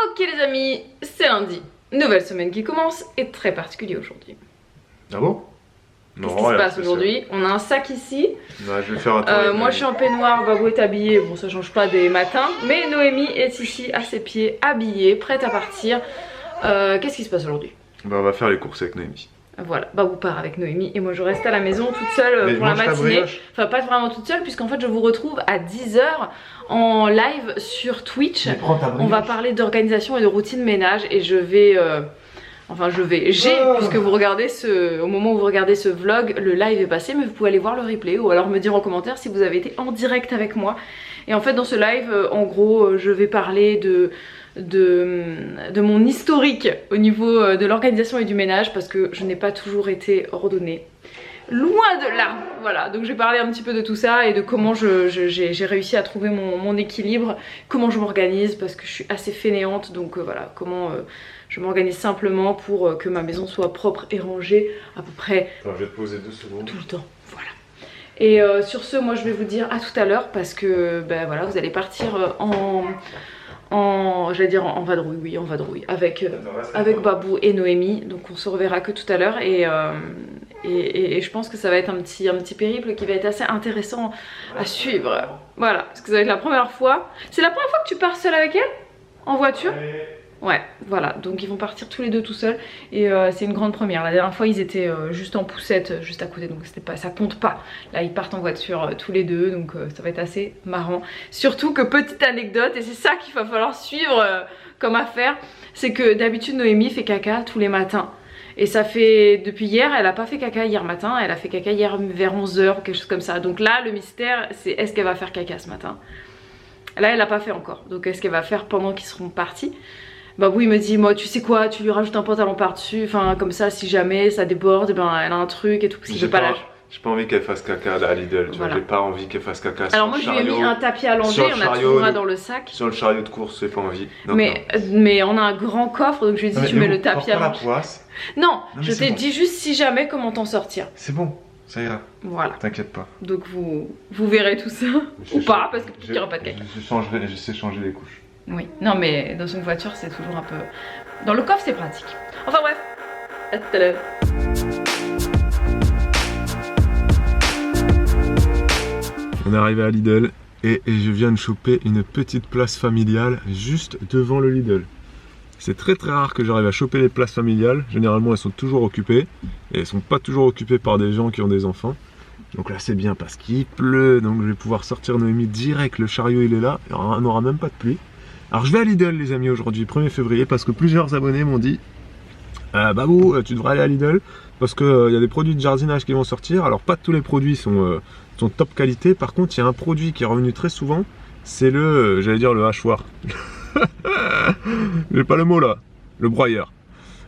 Ok les amis, c'est lundi, nouvelle semaine qui commence et très particulier aujourd'hui. Ah bon? Qu'est-ce qui se passe aujourd'hui? On a un sac ici. Ouais, je vais faire un tour. moi je suis en peignoir, Babou est habillé, bon ça change pas des matins. Mais Noémie est ici à ses pieds, habillée, prête à partir. Qu'est-ce qui se passe aujourd'hui? Bah, on va faire les courses avec Noémie. Voilà, Babou part avec Noémie et moi je reste à la maison toute seule pour la matinée. Enfin pas vraiment toute seule puisqu'en fait je vous retrouve à 10 h en live sur Twitch. On va parler d'organisation et de routine ménage et je vais... puisque vous regardez au moment où vous regardez ce vlog, le live est passé, mais vous pouvez aller voir le replay ou alors me dire en commentaire si vous avez été en direct avec moi. Et en fait dans ce live, en gros, je vais parler de mon historique au niveau de l'organisation et du ménage parce que je n'ai pas toujours été ordonnée. Loin de là, voilà, donc je vais parler un petit peu de tout ça et de comment j'ai réussi à trouver mon équilibre, comment je m'organise parce que je suis assez fainéante, donc voilà, comment je m'organise simplement pour que ma maison soit propre et rangée à peu près. Attends, je vais te poser 2 secondes. Tout le temps, voilà. Et sur ce, moi je vais vous dire à tout à l'heure parce que ben voilà, vous allez partir j'allais dire en vadrouille, oui en vadrouille avec Babou et Noémie, donc on se reverra que tout à l'heure et je pense que ça va être un petit périple qui va être assez intéressant à suivre, voilà, parce que ça va être la première fois. C'est la première fois que tu pars seule avec elle en voiture? Ouais, voilà, donc ils vont partir tous les deux tout seuls et c'est une grande première. La dernière fois ils étaient juste en poussette, juste à côté, donc ça compte pas. Là ils partent en voiture tous les deux, donc ça va être assez marrant. Surtout que petite anecdote, et c'est ça qu'il va falloir suivre comme affaire, c'est que d'habitude Noémie fait caca tous les matins. Et ça fait depuis hier, elle a pas fait caca hier matin, elle a fait caca hier vers 11 h ou quelque chose comme ça. Donc là le mystère c'est est-ce qu'elle va faire caca ce matin? Là elle l'a pas fait encore, donc est-ce qu'elle va faire pendant qu'ils seront partis? Babou il me dit moi tu sais quoi, tu lui rajoutes un pantalon par dessus, enfin comme ça si jamais ça déborde, ben elle a un truc et tout, parce que j'ai pas l'âge. J'ai pas envie qu'elle fasse caca à Lidl, tu vois, j'ai pas envie qu'elle fasse caca. Alors moi je lui ai mis un tapis allongé, on a toujours un dans le sac. Sur le chariot de course, j'ai pas envie. Donc, mais on a un grand coffre, donc je lui ai dit tu mets le tapis allongé. La poisse. Non, je t'ai dit juste si jamais comment t'en sortir. C'est bon, ça ira. Voilà. T'inquiète pas. Donc vous verrez tout ça, ou pas, parce que tu n'iras pas de caca. Je sais changer les couches. Oui, non mais dans une voiture c'est toujours un peu... Dans le coffre c'est pratique. Enfin bref, à tout à l'heure. On est arrivé à Lidl et je viens de choper une petite place familiale juste devant le Lidl. C'est très rare que j'arrive à choper les places familiales. Généralement elles sont toujours occupées et elles sont pas toujours occupées par des gens qui ont des enfants. Donc là c'est bien parce qu'il pleut, donc je vais pouvoir sortir Noémie direct, le chariot il est là, on n'aura même pas de pluie. Alors je vais à Lidl les amis aujourd'hui, 1er février, parce que plusieurs abonnés m'ont dit Babou, tu devrais aller à Lidl parce qu'il y a des produits de jardinage qui vont sortir. Alors pas tous les produits sont top qualité, par contre il y a un produit qui est revenu très souvent, c'est le, j'allais dire le hachoir. J'ai pas le mot là, le broyeur.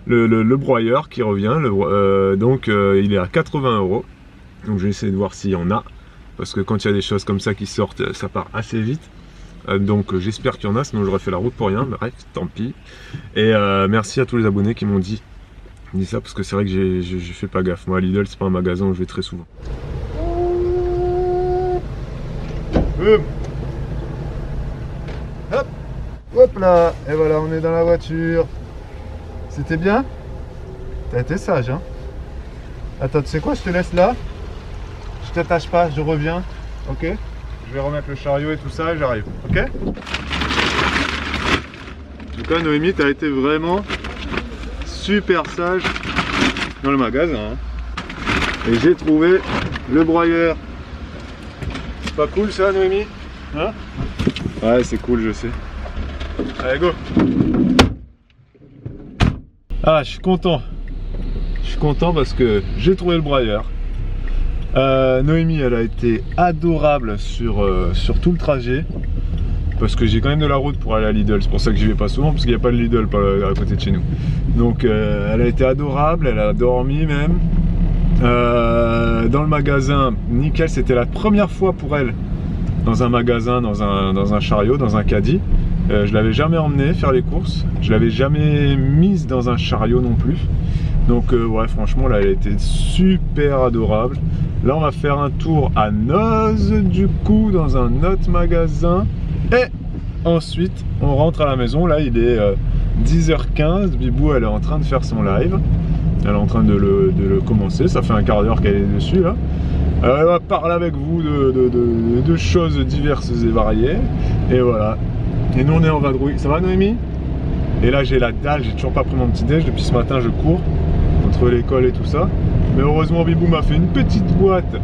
Le broyeur qui revient, il est à 80 €. Donc je vais essayer de voir s'il y en a, parce que quand il y a des choses comme ça qui sortent, ça part assez vite. Donc j'espère qu'il y en a, sinon j'aurais fait la route pour rien, bref, tant pis. Et merci à tous les abonnés qui m'ont dit ça, parce que c'est vrai que j'ai fait pas gaffe. Moi Lidl c'est pas un magasin où je vais très souvent. Hop, hop là, et voilà on est dans la voiture. C'était bien? T'as été sage hein. Attends, tu sais quoi, je te laisse là. Je t'attache pas, je reviens, ok? Je vais remettre le chariot et tout ça et j'arrive, ok? En tout cas Noémie, t'as été vraiment super sage dans le magasin hein. Et j'ai trouvé le broyeur. C'est pas cool ça Noémie? Hein? Ouais c'est cool, je sais. Allez go! Ah je suis content. Je suis content parce que j'ai trouvé le broyeur. Noémie elle a été adorable sur tout le trajet, parce que j'ai quand même de la route pour aller à Lidl, c'est pour ça que j'y vais pas souvent, parce qu'il n'y a pas de Lidl à côté de chez nous. Donc elle a été adorable, elle a dormi même dans le magasin, nickel. C'était la première fois pour elle dans un magasin, dans un chariot, dans un caddie. Je l'avais jamais emmenée faire les courses, je l'avais jamais mise dans un chariot non plus. Donc ouais franchement là elle était super adorable. Là on va faire un tour à Noz du coup dans un autre magasin. Et ensuite, on rentre à la maison. Là, il est 10h15. Bibou, elle est en train de faire son live. Elle est en train de le commencer. Ça fait un quart d'heure qu'elle est dessus, là. Elle va parler avec vous de choses diverses et variées. Et voilà. Et nous, on est en vadrouille. Ça va, Noémie? Et là, j'ai la dalle. J'ai toujours pas pris mon petit déj. Depuis ce matin, je cours entre l'école et tout ça. Mais heureusement, Bibou m'a fait une petite boîte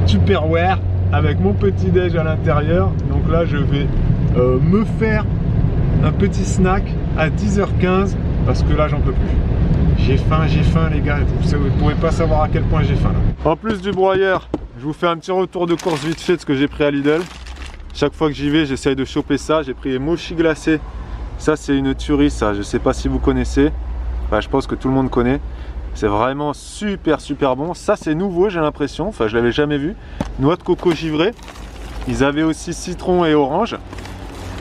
Tupperware avec mon petit déj à l'intérieur. Donc là, je vais me faire un petit snack à 10h15 parce que là, j'en peux plus. J'ai faim les gars. Vous ne pouvez pas savoir à quel point j'ai faim là. En plus du broyeur, je vous fais un petit retour de course vite fait de ce que j'ai pris à Lidl. Chaque fois que j'y vais, j'essaye de choper ça. J'ai pris les mochis glacés. Ça, c'est une tuerie, ça. Je sais pas si vous connaissez. Enfin, je pense que tout le monde connaît. C'est vraiment super bon. Ça, c'est nouveau, j'ai l'impression. Enfin, je l'avais jamais vu. Noix de coco givrée. Ils avaient aussi citron et orange.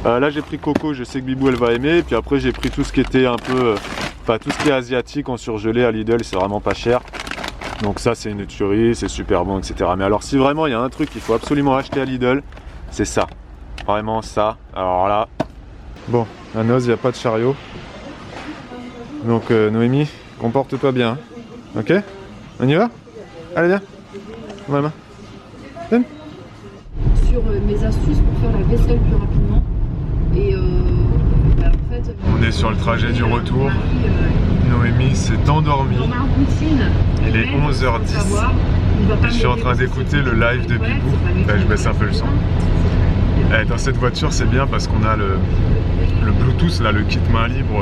Là, j'ai pris coco. Je sais que Bibou, elle va aimer. Et puis après, j'ai pris tout ce qui était un peu... Enfin, tout ce qui est asiatique en surgelé à Lidl. C'est vraiment pas cher. Donc ça, c'est une tuerie. C'est super bon, etc. Mais alors, si vraiment, il y a un truc qu'il faut absolument acheter à Lidl, c'est ça. Vraiment ça. Alors là... Bon, à Noz, il n'y a pas de chariot. Donc, Noémie... Comporte-toi bien, ok? On y va? Allez, viens. Maman. Viens. Sur mes astuces pour faire la vaisselle plus rapidement. Et bah, en fait... On est sur le trajet du retour. Noémie s'est endormie. Il est 11h10. Et je suis en train d'écouter le live de Bibou. Là, je baisse un peu le son. Et dans cette voiture, c'est bien parce qu'on a le Bluetooth, là, le kit main libre.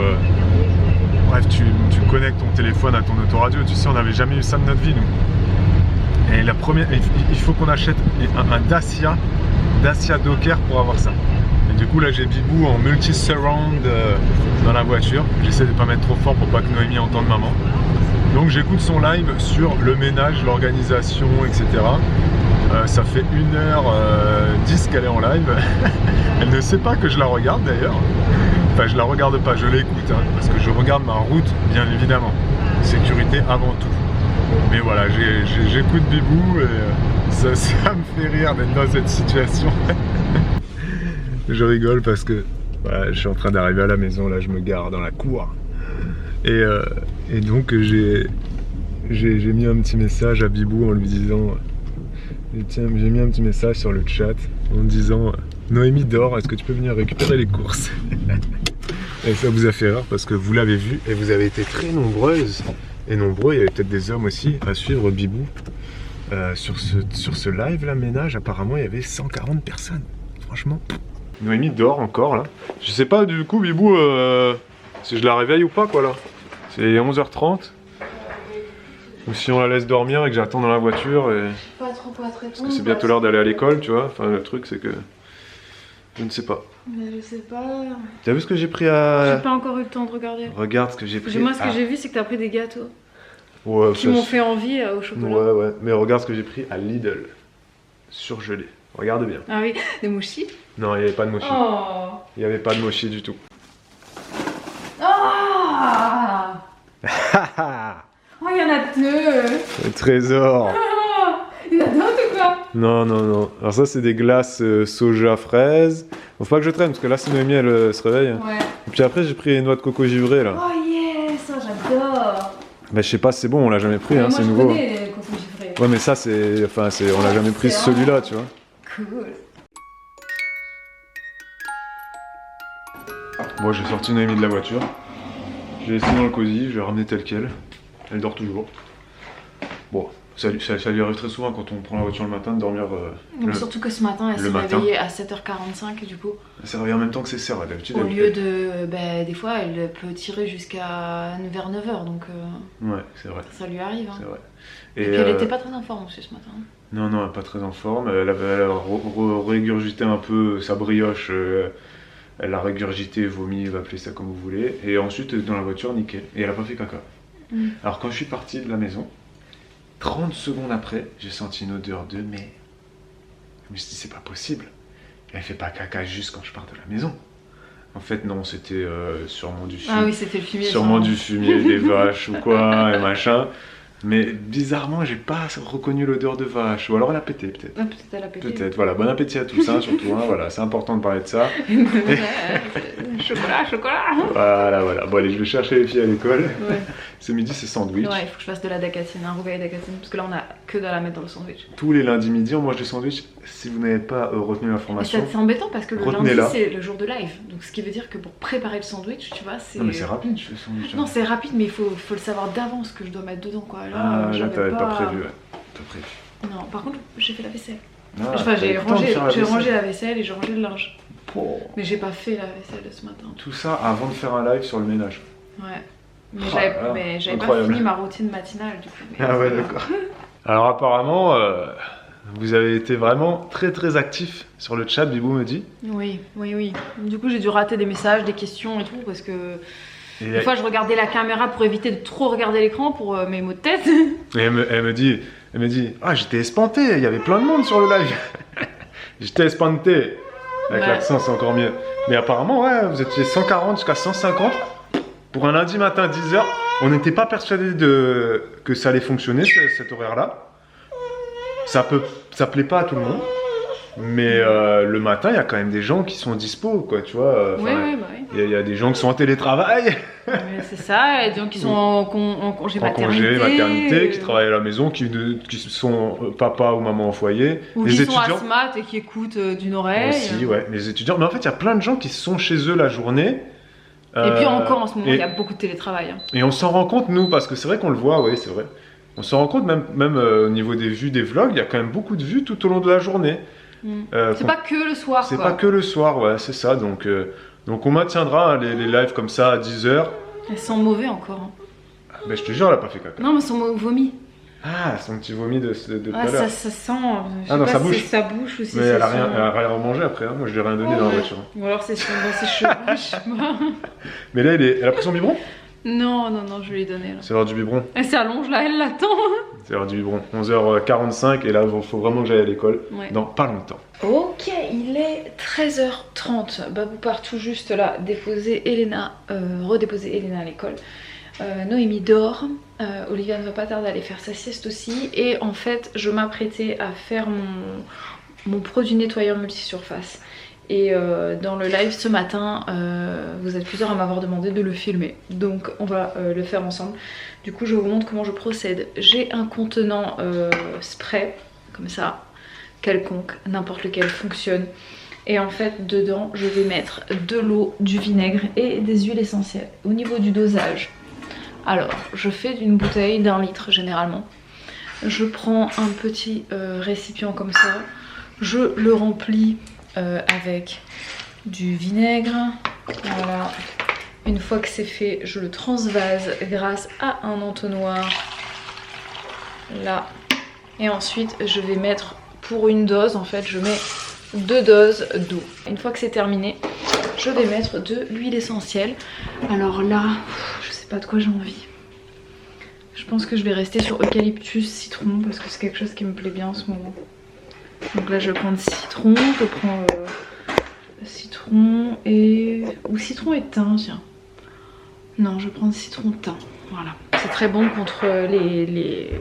Bref, tu connectes ton téléphone à ton autoradio. Tu sais, on n'avait jamais eu ça de notre vie, nous. Et la première, il faut qu'on achète un Dacia Docker pour avoir ça. Et du coup, là, j'ai Bibou en multi-surround dans la voiture. J'essaie de ne pas mettre trop fort pour pas que Noémie entende maman. Donc, j'écoute son live sur le ménage, l'organisation, etc. Ça fait 1h10 qu'elle est en live. Elle ne sait pas que je la regarde d'ailleurs. Enfin, je la regarde pas, je l'écoute, hein, parce que je regarde ma route, bien évidemment. Sécurité avant tout. Mais voilà, j'écoute Bibou et ça me fait rire d'être dans cette situation. Je rigole parce que voilà, je suis en train d'arriver à la maison, là je me gare dans la cour. Et donc j'ai mis un petit message à Bibou en lui disant... Tiens, j'ai mis un petit message sur le chat en disant Noémie dort, est-ce que tu peux venir récupérer les courses? Et ça vous a fait rire parce que vous l'avez vu et vous avez été très nombreuses et nombreux, il y avait peut-être des hommes aussi à suivre Bibou sur ce live là, ménage. Apparemment il y avait 140 personnes, franchement. Noémie dort encore là. Je sais pas du coup Bibou si je la réveille ou pas quoi là. C'est 11h30. Ou si on la laisse dormir et que j'attends dans la voiture et... Pas trop pour être parce que c'est bientôt l'heure d'aller à l'école, tu vois. Enfin le truc c'est que... Je ne sais pas. Mais je sais pas... T'as vu ce que j'ai pris à... J'ai pas encore eu le temps de regarder. Regarde ce que j'ai pris. Moi ce que j'ai vu c'est que t'as pris des gâteaux. Ouais, qui m'ont fait envie au chocolat. Ouais. Mais regarde ce que j'ai pris à Lidl. Surgelé. Regarde bien. Ah oui, des mochis? Non, il n'y avait pas de mochi. Oh. Il n'y avait pas de mochi du tout. Ah. Oh, il y en a deux. Le trésor. Il y en a d'autres ou quoi? Non. Alors ça, c'est des glaces soja fraise. Faut pas que je traîne parce que là, si Noémie, elle se réveille. Ouais. Et puis après, j'ai pris les noix de coco givrées là. Oh yes, ça j'adore. Bah je sais pas, c'est bon, on l'a jamais pris, hein, c'est nouveau. Moi je connais les coco givrés. Ouais, mais ça, c'est... Enfin, on l'a jamais pris celui-là, tu vois. Cool. Bon, j'ai sorti Noémie de la voiture. J'ai laissé dans le cosy, je l'ai ramené tel quel. Elle dort toujours. Bon, ça lui arrive très souvent quand on prend la voiture le matin de dormir. Surtout que ce matin, elle s'est réveillée à 7h45 et du coup. Elle s'est réveillée en même temps que ses sœurs, d'habitude. Au lieu de. Bah, des fois, elle peut tirer jusqu'à vers 9h donc. Ouais, c'est vrai. Ça lui arrive. Hein. C'est vrai. Et puis elle était pas très en forme aussi ce matin. Non, pas très en forme. Elle a régurgité un peu sa brioche. Elle a régurgité, vomi, va appeler ça comme vous voulez. Et ensuite, dans la voiture, nickel. Et elle a pas fait caca. Alors quand je suis parti de la maison, 30 secondes après, j'ai senti une odeur de mais. Je me suis dit c'est pas possible. Elle fait pas caca juste quand je pars de la maison. En fait non, c'était sûrement du fumier. Ah oui, c'était le fumier. Sûrement du fumier des vaches ou quoi et machin. Mais bizarrement, j'ai pas reconnu l'odeur de vache. Ou alors elle a pété, peut-être. Ah, peut-être elle a pété. Peut-être, voilà. Bon appétit à tous, hein, surtout. Hein, voilà, c'est important de parler de ça. Chocolat, chocolat. Voilà. Bon, allez, je vais chercher les filles à l'école. Ouais. Ce midi, c'est sandwich. Ouais, il faut que je fasse de la dacatine, un rougail dacatine. Parce que là, on a que dalle à mettre dans le sandwich. Tous les lundis midi, on mange des sandwichs. Si vous n'avez pas retenu l'information. C'est embêtant parce que le lundi, c'est le jour de live. Donc, ce qui veut dire que pour préparer le sandwich, tu vois, c'est. Non, mais c'est rapide, je fais le sandwich. Non, c'est rapide, mais il faut le savoir d'avance que je dois mettre dedans, quoi. Là, t'avais pas prévu, ouais. T'as prévu. Non, par contre, j'ai fait la vaisselle. Ah, enfin, j'ai rangé la vaisselle et j'ai rangé le linge. Oh. Mais j'ai pas fait la vaisselle ce matin. Tout ça avant de faire un live sur le ménage. Ouais. Mais j'avais pas fini ma routine matinale du coup. Ah ouais, d'accord. Alors apparemment, vous avez été vraiment très actifs sur le chat, Bibou me dit. Oui. Du coup, j'ai dû rater des messages, des questions et tout parce que des fois je regardais la caméra pour éviter de trop regarder l'écran pour mes mots de tête. Et elle me dit, ah j'étais espanté, il y avait plein de monde sur le live. J'étais espanté. Avec l'accent, c'est encore mieux. Mais apparemment, ouais, vous étiez 140 jusqu'à 150. Pour un lundi matin à 10h, on n'était pas persuadé que ça allait fonctionner, cet horaire-là. Ça plaît pas à tout le monde. Mais le matin, il y a quand même des gens qui sont dispo, quoi, tu vois. Oui. Il y a des gens qui sont en télétravail. C'est ça, il y a des gens qui sont en congé maternité, qui travaillent à la maison, qui sont papa ou maman au foyer. Ou les qui étudiants sont asthmates et qui écoutent d'une oreille. Aussi, ouais, les étudiants. Mais en fait, il y a plein de gens qui sont chez eux la journée. Et puis encore en ce moment, il y a beaucoup de télétravail. Et on s'en rend compte, nous, parce que c'est vrai qu'on le voit, oui, c'est vrai. On s'en rend compte, même au niveau des vues des vlogs, il y a quand même beaucoup de vues tout au long de la journée. C'est pas que le soir, c'est pas que le soir, ouais, c'est ça. Donc on maintiendra les lives comme ça à 10h. Elles sont mauvais encore. Mais je te jure, elle a pas fait caca. Non, mais elles sont vomi. Ah, son petit vomi de tout à l'heure. Ça sent. Je sais dans pas sa si bouche. c'est sa bouche aussi. Mais elle a rien remangé après. Hein. Moi, je lui ai rien donné dans la voiture. Ou alors c'est dans ses cheveux, je sais pas. Mais là, elle a pris son biberon? Non, je lui ai donné. C'est l'heure du biberon. Elle s'allonge là, elle l'attend. C'est l'heure du biberon. 11h45 et là, il faut vraiment que j'aille à l'école. Ouais. Dans pas longtemps. Ok, il est 13h30. Babou part tout juste là, redéposer Elena à l'école. Noémie dort. Olivia ne va pas tarder à aller faire sa sieste aussi. Et en fait, je m'apprêtais à faire mon produit nettoyeur multisurface. Et dans le live ce matin, vous êtes plusieurs à m'avoir demandé de le filmer. Donc on va le faire ensemble. Du coup, je vous montre comment je procède. J'ai un contenant spray, comme ça, quelconque, n'importe lequel fonctionne. Et en fait, dedans, je vais mettre de l'eau, du vinaigre et des huiles essentielles. Au niveau du dosage, alors, je fais d'une bouteille d'1 litre généralement. Je prends un petit récipient comme ça. Je le remplis avec du vinaigre. Voilà. Une fois que c'est fait, je le transvase grâce à un entonnoir. Là. Et ensuite, je vais mettre pour une dose, en fait, je mets 2 doses d'eau. Une fois que c'est terminé, je vais mettre de l'huile essentielle. Alors là, je sais pas de quoi j'ai envie. Je pense que je vais rester sur eucalyptus citron parce que c'est quelque chose qui me plaît bien en ce moment. Donc là je vais prendre citron, je prends citron et... ou citron et thym, tiens. Non, je vais prendre citron thym, voilà. C'est très bon contre les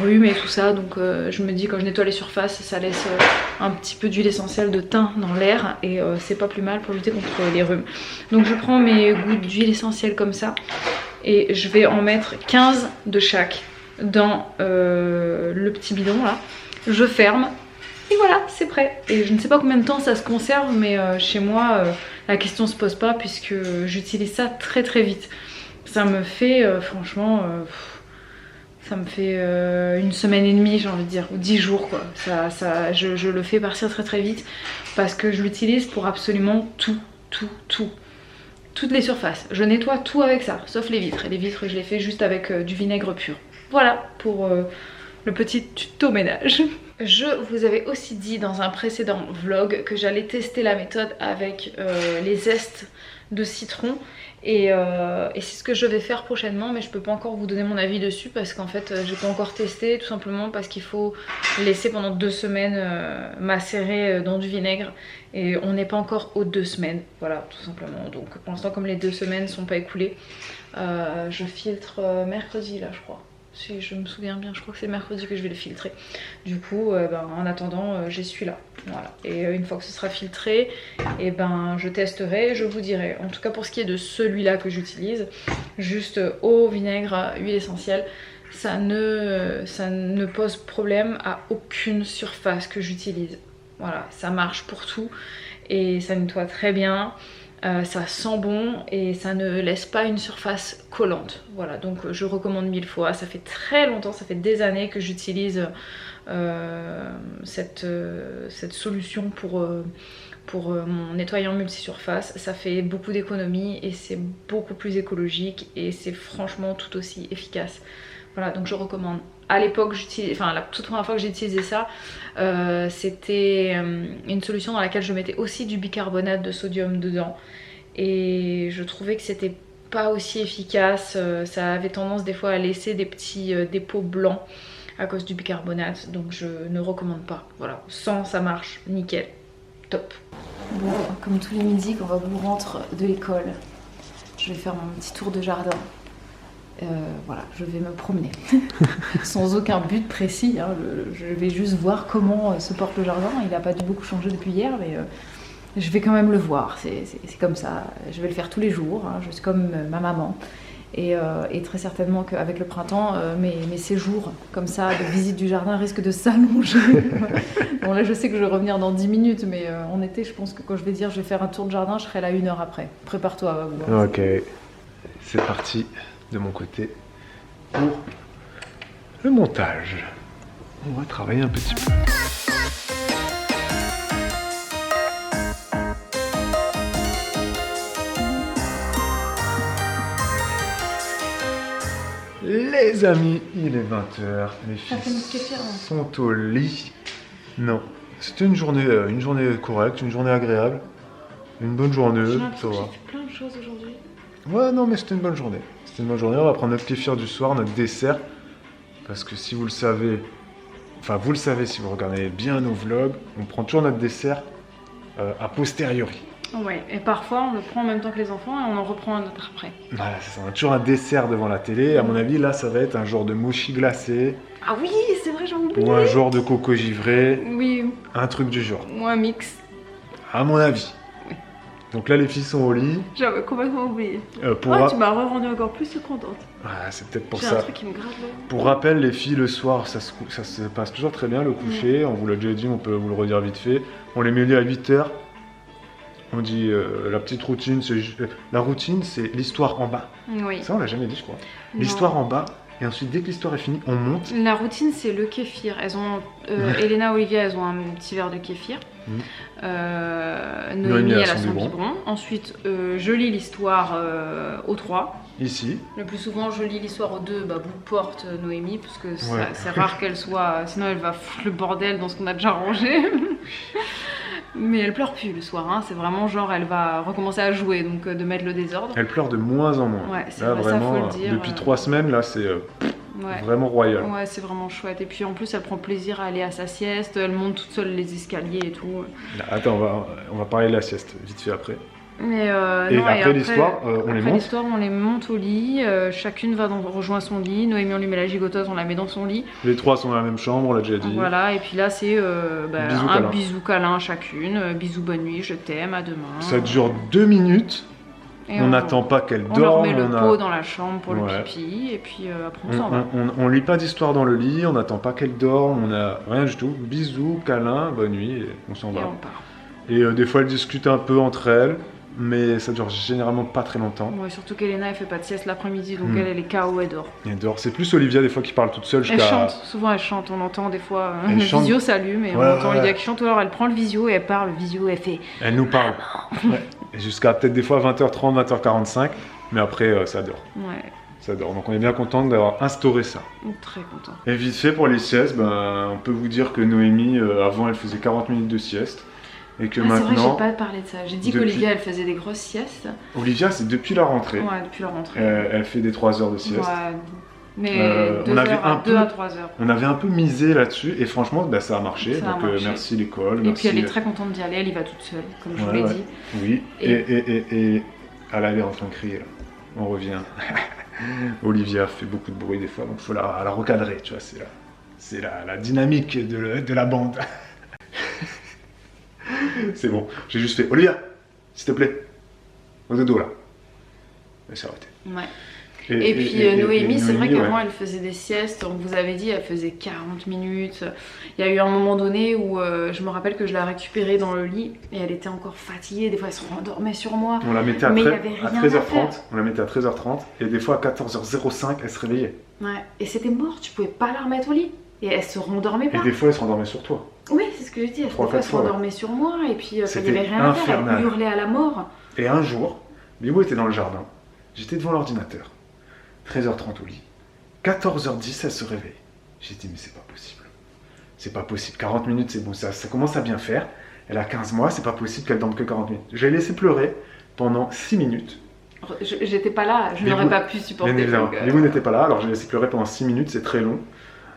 rhumes et tout ça, donc je me dis quand je nettoie les surfaces, ça laisse un petit peu d'huile essentielle de thym dans l'air et c'est pas plus mal pour lutter contre les rhumes. Donc je prends mes gouttes d'huile essentielle comme ça et je vais en mettre 15 de chaque dans le petit bidon là. Je ferme et voilà, c'est prêt. Et je ne sais pas combien de temps ça se conserve, mais chez moi la question se pose pas puisque j'utilise ça très vite. Ça me fait franchement... ça me fait 1 semaine et demie, j'ai envie de dire, ou 10 jours quoi. Je le fais partir très vite parce que je l'utilise pour absolument tout. Toutes les surfaces. Je nettoie tout avec ça, sauf les vitres. Et les vitres, je les fais juste avec du vinaigre pur. Voilà pour le petit tuto ménage. Je vous avais aussi dit dans un précédent vlog que j'allais tester la méthode avec les zestes de citron et c'est ce que je vais faire prochainement, mais je peux pas encore vous donner mon avis dessus parce qu'en fait j'ai pas encore testé, tout simplement parce qu'il faut laisser pendant 2 semaines macérer dans du vinaigre et on n'est pas encore aux 2 semaines, voilà, tout simplement. Donc pour l'instant, comme les 2 semaines sont pas écoulées, je filtre mercredi là, je crois. Si je me souviens bien, je crois que c'est mercredi que je vais le filtrer. Du coup, en attendant, j'ai celui-là. Voilà. Et une fois que ce sera filtré, je testerai, je vous dirai. En tout cas, pour ce qui est de celui-là que j'utilise, juste eau, vinaigre, huile essentielle, ça ne pose problème à aucune surface que j'utilise. Voilà, ça marche pour tout et ça nettoie très bien. Ça sent bon et ça ne laisse pas une surface collante. Voilà, donc je recommande 1000 fois. Ça fait très longtemps, ça fait des années que j'utilise cette solution pour mon nettoyant multisurface. Ça fait beaucoup d'économies et c'est beaucoup plus écologique et c'est franchement tout aussi efficace. Voilà, donc je recommande. À l'époque, la toute première fois que j'ai utilisé ça, c'était une solution dans laquelle je mettais aussi du bicarbonate de sodium dedans. Et je trouvais que c'était pas aussi efficace. Ça avait tendance des fois à laisser des petits dépôts blancs à cause du bicarbonate. Donc je ne recommande pas. Voilà, sans ça marche, nickel, top. Bon, comme tous les midis quand Babou rentre de l'école, je vais faire mon petit tour de jardin. Voilà, je vais me promener sans aucun but précis, hein. Je vais juste voir comment se porte le jardin. Il n'a pas dû beaucoup changer depuis hier, mais je vais quand même le voir, c'est comme ça. Je vais le faire tous les jours, hein. Je suis comme ma maman et très certainement qu'avec le printemps mes séjours comme ça de visite du jardin risquent de s'allonger. Bon, là je sais que je vais revenir dans 10 minutes, mais en été je pense que quand je vais dire je vais faire un tour de jardin, je serai là 1 heure après. Prépare-toi. Ok, c'est parti de mon côté pour le montage. On va travailler un petit peu. Les amis, il est 20h, les filles sont au lit. Non, c'était une journée correcte, une journée agréable, une bonne journée, ça va. J'ai fait plein de choses aujourd'hui. Ouais, non, mais c'était une bonne journée. C'était une bonne journée. On va prendre notre kéfir du soir, notre dessert. Parce que si vous le savez, enfin vous le savez si vous regardez bien nos vlogs, on prend toujours notre dessert a posteriori. Ouais, et parfois on le prend en même temps que les enfants et on en reprend un autre après. Voilà, c'est ça. On a toujours un dessert devant la télé. À mon avis, là, ça va être un genre de mochi glacé. Ah oui, c'est vrai, j'en oublie. Ou un genre de coco givré. Oui. Un truc du genre. Ou un mix. À mon avis. Donc là, les filles sont au lit. J'avais complètement oublié. Tu m'as rendu encore plus contente. Ah, c'est peut-être pour ça. ça. Un truc qui me gratte là. Pour rappel, les filles, le soir, ça se passe toujours très bien, le coucher. On vous l'a déjà dit, on peut vous le redire vite fait. On les met au lit à 8h. On dit la petite routine, la routine, c'est l'histoire en bas. Oui. Ça, on l'a jamais dit, je crois. L'histoire en bas. Et ensuite, dès que l'histoire est finie, on monte. La routine, c'est le kéfir. Elles ont, Elena, Olivia, elles ont un petit verre de kéfir. Noémie, elle a son biberon. Ensuite, je lis l'histoire aux 3. Ici. Le plus souvent, je lis l'histoire aux 2. Babou porte Noémie, parce que c'est rare qu'elle soit... Sinon, elle va foutre le bordel dans ce qu'on a déjà rangé. Mais elle pleure plus le soir, hein. C'est vraiment genre elle va recommencer à jouer, donc de mettre le désordre. Elle pleure de moins en moins. Ouais, c'est là, vrai, vraiment, ça faut le dire. depuis 3 semaines, là c'est vraiment royal. Ouais, c'est vraiment chouette. Et puis en plus, elle prend plaisir à aller à sa sieste, elle monte toute seule les escaliers et tout. Là, attends, on va parler de la sieste vite fait après. Mais et après l'histoire, on les monte. L'histoire, on les monte au lit, chacune va rejoindre son lit. Noémie, on lui met la gigoteuse, on la met dans son lit. Les 3 sont dans la même chambre, on l'a déjà dit. Voilà, et puis là c'est bisou câlin chacune, bisous bonne nuit, je t'aime, à demain. Ça dure 2 minutes. Et on n'attend pas qu'elle dorme. On leur met le pot dans la chambre pour le pipi, et puis après on s'en va. On lit pas d'histoire dans le lit, on n'attend pas qu'elle dorme, on a rien du tout. Bisous, câlin, bonne nuit, et on s'en va. Et on part. Et des fois elles discutent un peu entre elles. Mais ça dure généralement pas très longtemps. Ouais, surtout qu'Elena elle fait pas de sieste l'après-midi, donc elle est KO, elle dort. Elle dort. C'est plus Olivia des fois qui parle toute seule jusqu'à... Elle chante, souvent elle chante, on entend des fois le visio s'allume et on entend Olivia qui chante, ou alors elle prend le visio et elle parle, le visio elle fait... Elle nous parle. Et jusqu'à peut-être des fois 20h30, 20h45, mais après ça dort. Ouais. ça dort. Donc on est bien content d'avoir instauré ça. Très content. Et vite fait pour les siestes, on peut vous dire que Noémie, avant elle faisait 40 minutes de sieste. Et que maintenant... C'est vrai, j'ai pas parlé de ça. J'ai dit qu'Olivia elle faisait des grosses siestes. Olivia, c'est depuis la rentrée. Ouais, depuis la rentrée. Elle fait des 3 heures de sieste. Ouais. Mais 2 à 3 heures. On avait un peu misé là-dessus et franchement ça a marché. Ça donc a marché. Merci l'école. Et puis elle est très contente d'y aller, elle y va toute seule, comme je vous l'ai dit. Oui, et elle a l'air en train de crier là. On revient. Olivia fait beaucoup de bruit des fois, donc il faut la recadrer, tu vois, c'est la dynamique de la bande. C'est bon, j'ai juste fait Olivia, s'il te plaît, au dodo là. Elle s'est arrêtée. Ouais. Et puis Noémie, c'est vrai qu'avant elle faisait des siestes, on vous avait dit elle faisait 40 minutes. Il y a eu un moment donné où je me rappelle que je la récupérais dans le lit et elle était encore fatiguée, des fois elle se rendormait sur moi. On la mettait à 13h30, on la mettait à 13h30 et des fois à 14h05 elle se réveillait. Ouais, et c'était mort, tu pouvais pas la remettre au lit et elle se rendormait pas. Et des fois elle se rendormait sur toi. Oui, c'est ce que je dis, des fois elle se rendormait sur moi et puis il n'y avait rien à faire, elle hurlait à la mort. Et un jour, Bibou était dans le jardin, j'étais devant l'ordinateur. 13h30 au lit. 14h10, elle se réveille. J'ai dit, mais c'est pas possible. C'est pas possible. 40 minutes, c'est bon. Ça commence à bien faire. Elle a 15 mois, c'est pas possible qu'elle dorme que 40 minutes. Je l'ai laissé pleurer pendant 6 minutes. J'étais pas là, je n'aurais pas pu supporter. Bien évidemment. Bibou n'était pas là, alors je l'ai laissé pleurer pendant 6 minutes, c'est très long.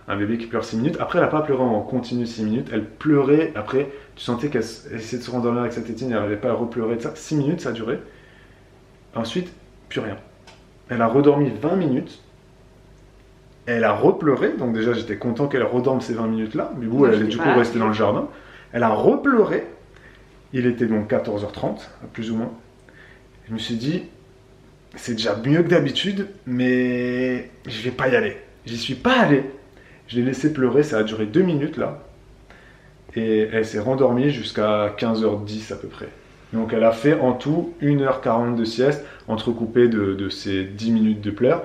Un bébé qui pleure 6 minutes. Après, elle n'a pas pleuré en continu 6 minutes. Elle pleurait. Après, tu sentais qu'elle essayait de se rendormir avec sa tétine. Elle n'arrivait pas à repleurer. 6 minutes, ça a duré. Ensuite, plus rien. Elle a redormi 20 minutes. Elle a repleuré. Donc déjà, j'étais content qu'elle redorme ces 20 minutes-là. Bibou, elle allait du coup rester dans le jardin. Elle a repleuré. Il était donc 14h30, plus ou moins. Je me suis dit, c'est déjà mieux que d'habitude, mais je vais pas y aller. J'y suis pas allé. Je l'ai laissé pleurer, ça a duré 2 minutes là. Et elle s'est rendormie jusqu'à 15h10 à peu près. Donc elle a fait en tout 1h40 de sieste, entrecoupée de ces 10 minutes de pleurs.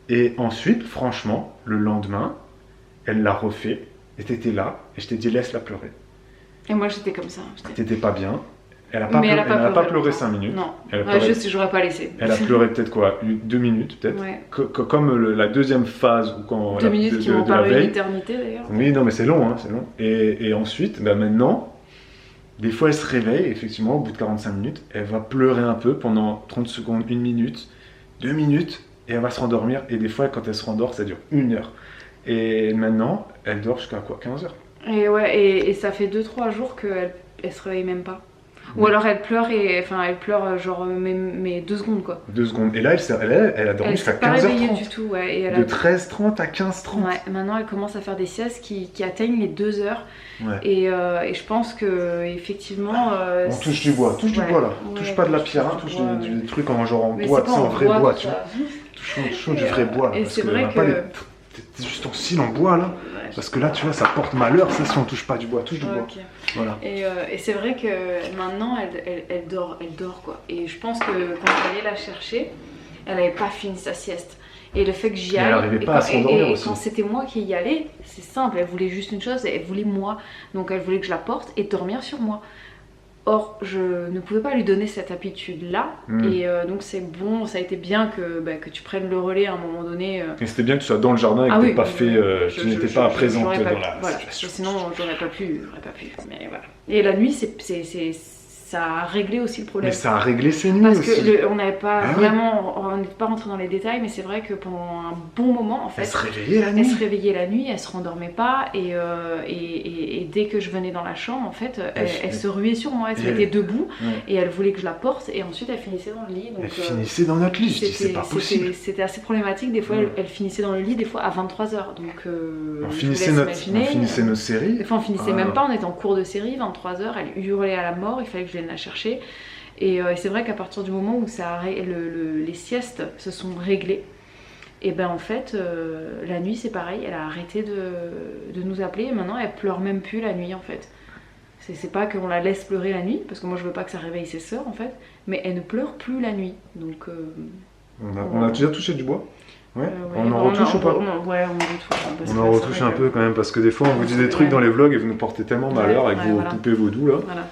Et ensuite, franchement, le lendemain, elle l'a refait. Et t'étais là, et je t'ai dit laisse-la pleurer. Et moi j'étais comme ça. T'étais pas bien. Elle n'a pas pleuré 5 minutes. Non, j'aurais pas laissé. Elle a pleuré peut-être quoi, 2 minutes peut-être. Ouais. Comme la deuxième phase, quand 2 minutes qui m'ont paru une éternité d'ailleurs. Oui, non mais c'est long, hein, c'est long. Et ensuite, maintenant, des fois elle se réveille, effectivement, au bout de 45 minutes, elle va pleurer un peu pendant 30 secondes, 1 minute, 2 minutes, et elle va se rendormir. Et des fois, quand elle se rendort, ça dure 1 heure. Et maintenant, elle dort jusqu'à quoi, 15 heures. Et ouais, et ça fait 2-3 jours qu'elle se réveille même pas. Ou alors elle pleure elle pleure genre mais 2 secondes quoi. 2 secondes. Et là elle a dormi jusqu'à 15h30. Elle s'est pas réveillée du tout, ouais. Et de 13h30 à 15h30. Ouais, maintenant elle commence à faire des siestes qui atteignent les 2 heures. Ouais. Et je pense que effectivement. On touche du bois, touche du bois là. Ouais, touche pas de la pierre, hein, touche des trucs genre en bois, en vrai bois, tu vois. Touche du vrai bois là. Et c'est vrai que. T'es juste en cils en bois là, parce que là tu vois ça porte malheur ça si on touche pas du bois, touche du bois. Okay. Voilà. Et c'est vrai que maintenant elle dort quoi. Et je pense que quand j'allais la chercher, elle avait pas fini sa sieste. Et le fait que j'y aille, elle n'arrivait pas à s'endormir aussi. Quand c'était moi qui y allais, c'est simple, elle voulait juste une chose, elle voulait moi. Donc elle voulait que je la porte et dormir sur moi. Or, je ne pouvais pas lui donner cette habitude-là, et donc c'est bon, ça a été bien que tu prennes le relais à un moment donné. Et c'était bien que tu sois dans le jardin et que tu n'étais pas présente dans la situation. Sinon, j'aurais pas pu, mais voilà. Et la nuit, ça a réglé aussi le problème. Mais ça a réglé ses nuits parce aussi. Parce qu'on n'avait pas on n'était pas rentré dans les détails, mais c'est vrai que pendant un bon moment, en fait, elle se réveillait la nuit, elle se rendormait pas, et dès que je venais dans la chambre, en fait, elle se ruait sur moi, elle se mettait debout, et elle voulait que je la porte, et ensuite elle finissait dans le lit. Donc, elle finissait dans notre lit, je dis c'est pas possible. C'était assez problématique, des fois elle finissait dans le lit, des fois à 23h, donc on finissait nos séries. Des fois on finissait même pas, on était en cours de série, 23h, elle hurlait à la mort, il fallait que je vienne la chercher. Et c'est vrai qu'à partir du moment où les siestes se sont réglées, et ben en fait la nuit c'est pareil, elle a arrêté de nous appeler, et maintenant elle pleure même plus la nuit en fait. C'est pas qu'on la laisse pleurer la nuit, parce que moi je veux pas que ça réveille ses sœurs en fait, mais elle ne pleure plus la nuit. Donc on a déjà touché du bois. Ouais. On en retouche ou pas? Ouais, on en retouche. On en retouche un peu quand même, parce que des fois on vous dit des trucs dans les vlogs et vous nous portez tellement malheur avec vos poupées vaudou là. Voilà.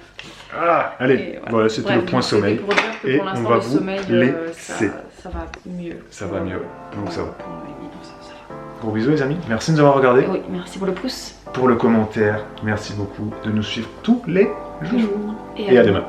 Ah, allez, voilà, c'était le point sommeil. Et on va vous laisser. ça va mieux. Ça va mieux, donc ça va. Pour Noémie, donc ça va. Gros bisous les amis, merci de nous avoir regardés. Oui, merci pour le pouce. Pour le commentaire, merci beaucoup de nous suivre tous les jours. Et à demain.